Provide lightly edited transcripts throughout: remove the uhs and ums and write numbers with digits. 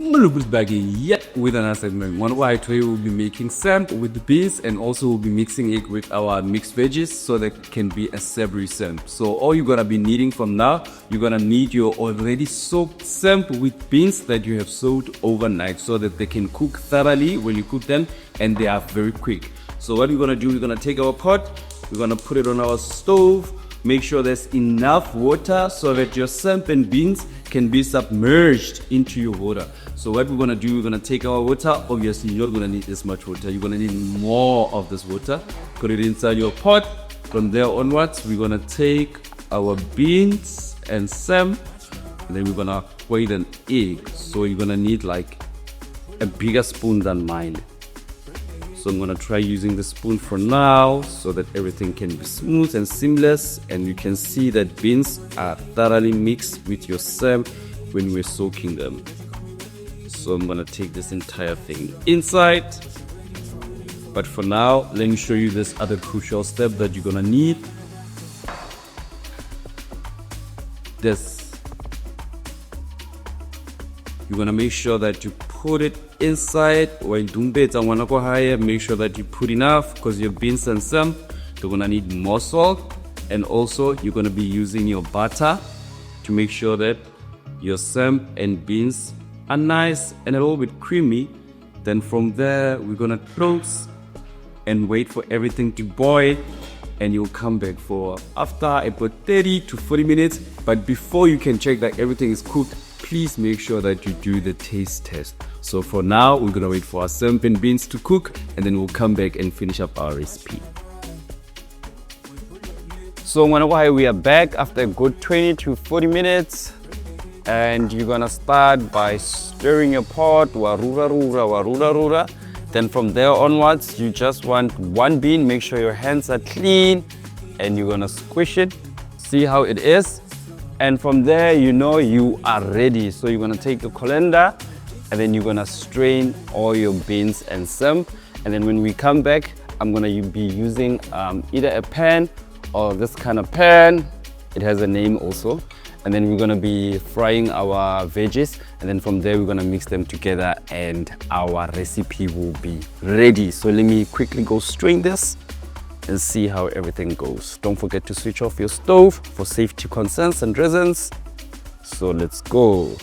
Yet with another segment. One why today we'll be making samp with the beans and also we'll be mixing it with our mixed veggies so that it can be a savory samp. So all you're gonna be needing from now, you're gonna need your already soaked samp with beans that you have soaked overnight so that they can cook thoroughly when you cook them and they are very quick. So what we're gonna do, we're gonna take our pot, we're gonna put it on our stove. Make sure there's enough water so that your samp and beans can be submerged into your water. So what we're gonna do, we're gonna take our water. Obviously, you're not gonna need this much water. You're gonna need more of this water. Put it inside your pot. From there onwards, we're gonna take our beans and samp, and then we're gonna boil an egg. So you're gonna need like a bigger spoon than mine. So I'm gonna try using the spoon for now so that everything can be smooth and seamless, and you can see that beans are thoroughly mixed with your samp when we're soaking them. So I'm gonna take this entire thing inside, but for now let me show you this other crucial step that you're gonna need. You're gonna make sure that you put it inside. When make sure that you put enough, because your beans and samp, you're gonna need more salt, and also you're gonna be using your butter to make sure that your samp and beans are nice and a little bit creamy. Then from there we're gonna close and wait for everything to boil, and you'll come back for after about 30 to 40 minutes. But before you can check that everything is cooked, please make sure that you do the taste test. So for now, we're gonna wait for our samp and beans to cook, and then we'll come back and finish up our recipe. So while we are back after a good 20 to 40 minutes, and you're gonna start by stirring your pot, warura. Then from there onwards, you just want one bean. Make sure your hands are clean, and you're gonna squish it. See how it is. And from there, you know you are ready. So you're gonna take your colander, and then you're gonna strain all your beans and samp. And then when we come back, I'm gonna be using either a pan or this kind of pan. It has a name also. And then we're gonna be frying our veggies, and then from there we're gonna mix them together and our recipe will be ready. So let me quickly go strain this and see how everything goes. Don't forget to switch off your stove for safety concerns and reasons. So let's go.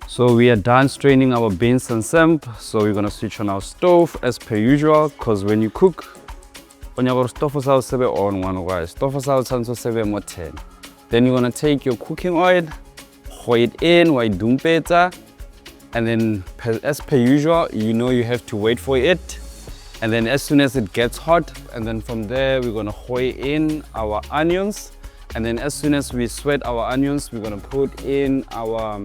So we are done straining our beans and samp. So we're gonna switch on our stove as per usual, because when you cook, on your stove on one way, stove more 10. Then you're gonna take your cooking oil, pour it in, and then as per usual, you know you have to wait for it. And then as soon as it gets hot, and then from there we're gonna pour in our onions. And then as soon as we sweat our onions, we're gonna put in our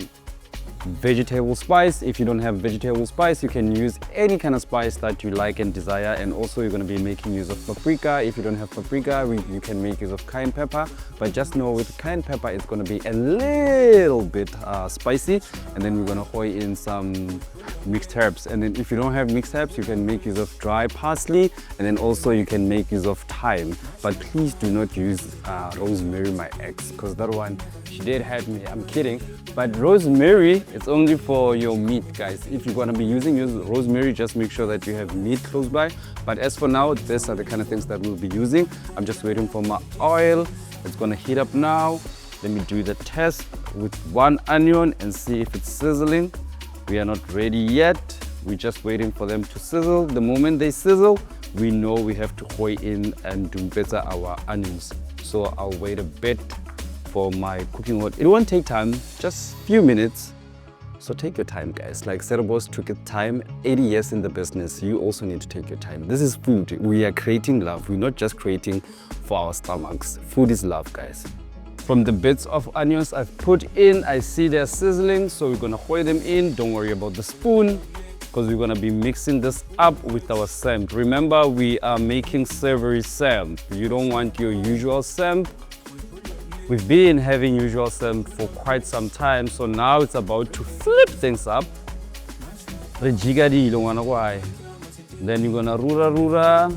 vegetable spice. If you don't have vegetable spice, you can use any kind of spice that you like and desire. And also you're going to be making use of paprika. If you don't have paprika, you can make use of cayenne pepper, but just know with cayenne pepper it's going to be a little bit spicy. And then we're going to pour in some mixed herbs. And then if you don't have mixed herbs, you can make use of dry parsley, and then also you can make use of thyme. But please do not use rosemary, my ex, because that one, she did hurt me. I'm kidding. But rosemary, it's only for your meat, guys. If you're gonna be using rosemary, just make sure that you have meat close by. But as for now, these are the kind of things that we'll be using. I'm just waiting for my oil. It's gonna heat up now. Let me do the test with one onion and see if it's sizzling. We are not ready yet. We're just waiting for them to sizzle. The moment they sizzle, we know we have to pour in and do better our onions. So I'll wait a bit for my cooking oil. It won't take time, just a few minutes. So take your time, guys. Like Cerebos took its time, 80 years in the business. You also need to take your time. This is food. We are creating love. We're not just creating for our stomachs. Food is love, guys. From the bits of onions I've put in, I see they're sizzling, so we're gonna pour them in. Don't worry about the spoon, because we're gonna be mixing this up with our samp. Remember, we are making savory samp. You don't want your usual samp. We've been having usual samp for quite some time, so now it's about to flip things up. Then you're gonna rura,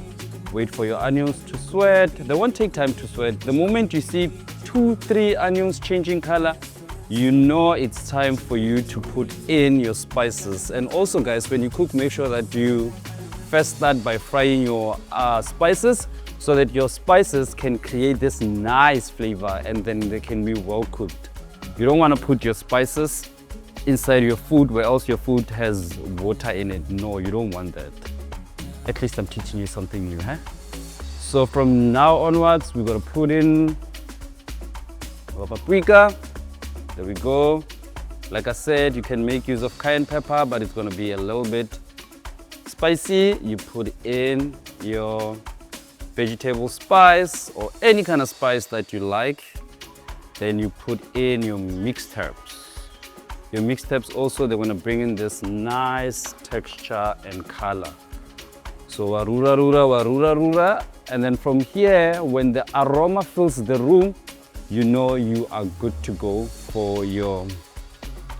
wait for your onions to sweat. They won't take time to sweat. The moment you see 2-3 onions changing color, you know it's time for you to put in your spices. And also guys, when you cook, make sure that you first start by frying your spices, so that your spices can create this nice flavor and then they can be well cooked. You don't want to put your spices inside your food where else your food has water in it. No, you don't want that. At least I'm teaching you something new, huh? So from now onwards, we're gonna put in our paprika. There we go. Like I said, you can make use of cayenne pepper, but it's gonna be a little bit spicy. You put in your vegetable spice or any kind of spice that you like. Then you put in your mixed herbs. Your mixed herbs also, they're gonna bring in this nice texture and color. So warura rura, warura rura. And then from here, when the aroma fills the room, you know you are good to go for your,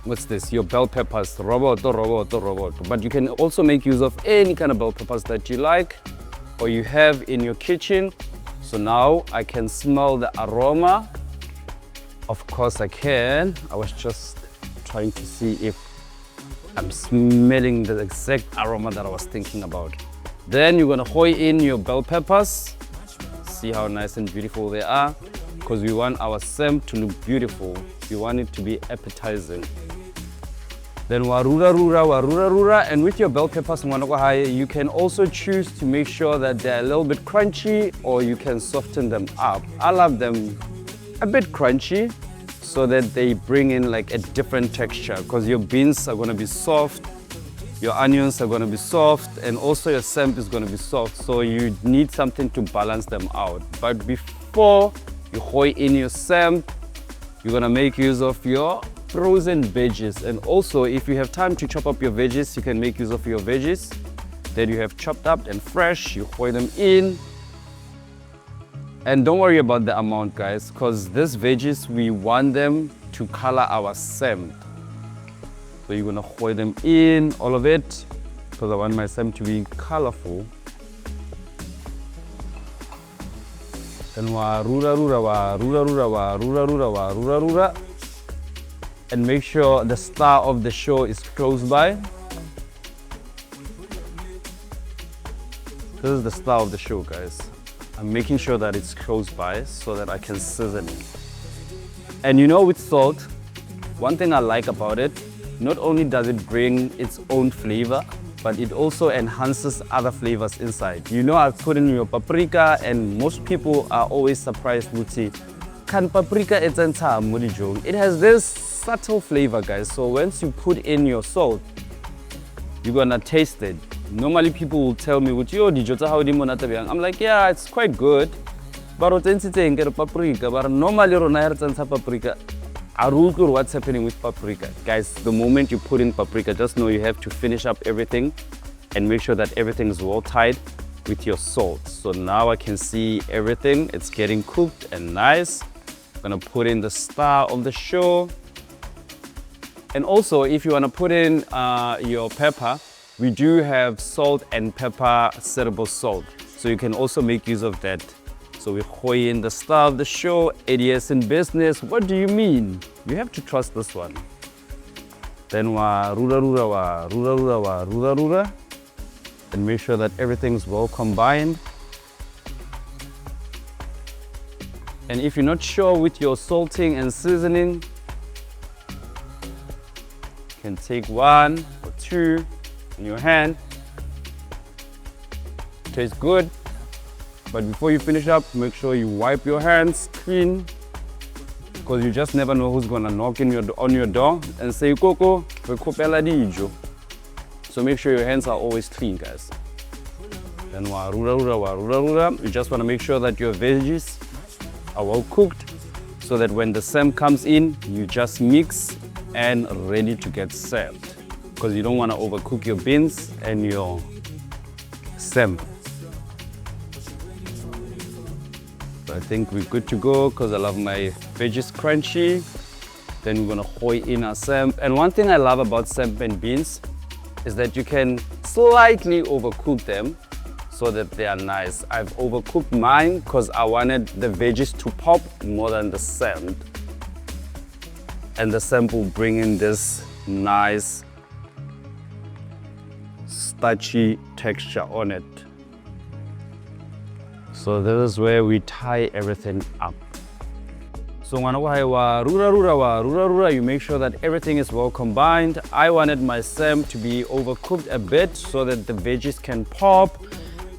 what's this, your bell peppers, roboto. But you can also make use of any kind of bell peppers that you like or you have in your kitchen. So now I can smell the aroma. Of course I can. I was just trying to see if I'm smelling the exact aroma that I was thinking about. Then you're gonna hoy in your bell peppers. See how nice and beautiful they are, because we want our samp to look beautiful. We want it to be appetizing. Then warura rura, and with your bell peppers, you can also choose to make sure that they're a little bit crunchy, or you can soften them up. I love them a bit crunchy so that they bring in like a different texture, because your beans are going to be soft, your onions are going to be soft, and also your samp is going to be soft, so you need something to balance them out. But before you hoy in your samp, you're going to make use of your frozen veggies. And also, if you have time to chop up your veggies, you can make use of your veggies that you have chopped up and fresh. You hoy them in. And don't worry about the amount, guys, because these veggies, we want them to color our samp. So you're gonna hoy them in, all of it, because I want my samp to be colorful. Then warura rura. And make sure the star of the show is close by. This is the star of the show, guys. I'm making sure that it's close by so that I can season it. And you know, with salt, one thing I like about it, not only does it bring its own flavor, but it also enhances other flavors inside. You know, I've put in your paprika, and most people are always surprised with it. Can paprika it has this subtle flavor, guys. So once you put in your salt, you're gonna taste it. Normally people will tell me, I'm like, yeah, it's quite good, but paprika. But normally paprika. What's happening with paprika, guys? The moment you put in paprika, just know you have to finish up everything and make sure that everything is well tied with your salt. So now I can see everything, it's getting cooked and nice. I'm gonna put in the star of the show. And also, if you want to put in your pepper, we do have salt and pepper Cerebos salt, so you can also make use of that. So we hoy in the star of the show, ADS in business. What do you mean? You have to trust this one. Then warura rura, and make sure that everything's well combined. And if you're not sure with your salting and seasoning, you can take 1 or 2 in your hand. Tastes good. But before you finish up, make sure you wipe your hands clean, because you just never know who's gonna knock on your door and say, Coco, so make sure your hands are always clean, guys. Then warura. You just wanna make sure that your veggies are well cooked, so that when the samp comes in, you just mix and ready to get served, because you don't wanna overcook your beans and your samp. I think we're good to go, because I love my veggies crunchy. Then we're gonna hoy in our samp. And one thing I love about samp and beans is that you can slightly overcook them so that they are nice. I've overcooked mine because I wanted the veggies to pop more than the samp. and the Samp will bring in this nice starchy texture on it. So this is where we tie everything up. So you make sure that everything is well combined. I wanted my Samp to be overcooked a bit so that the veggies can pop.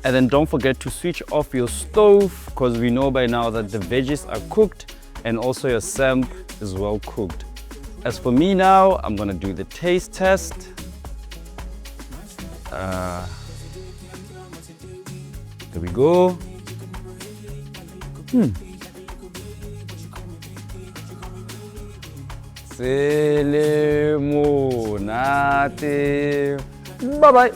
And then don't forget to switch off your stove, because we know by now that the veggies are cooked and also your Samp is well cooked. As for me now, I'm gonna do the taste test. There we go. Cerebos. Bye bye.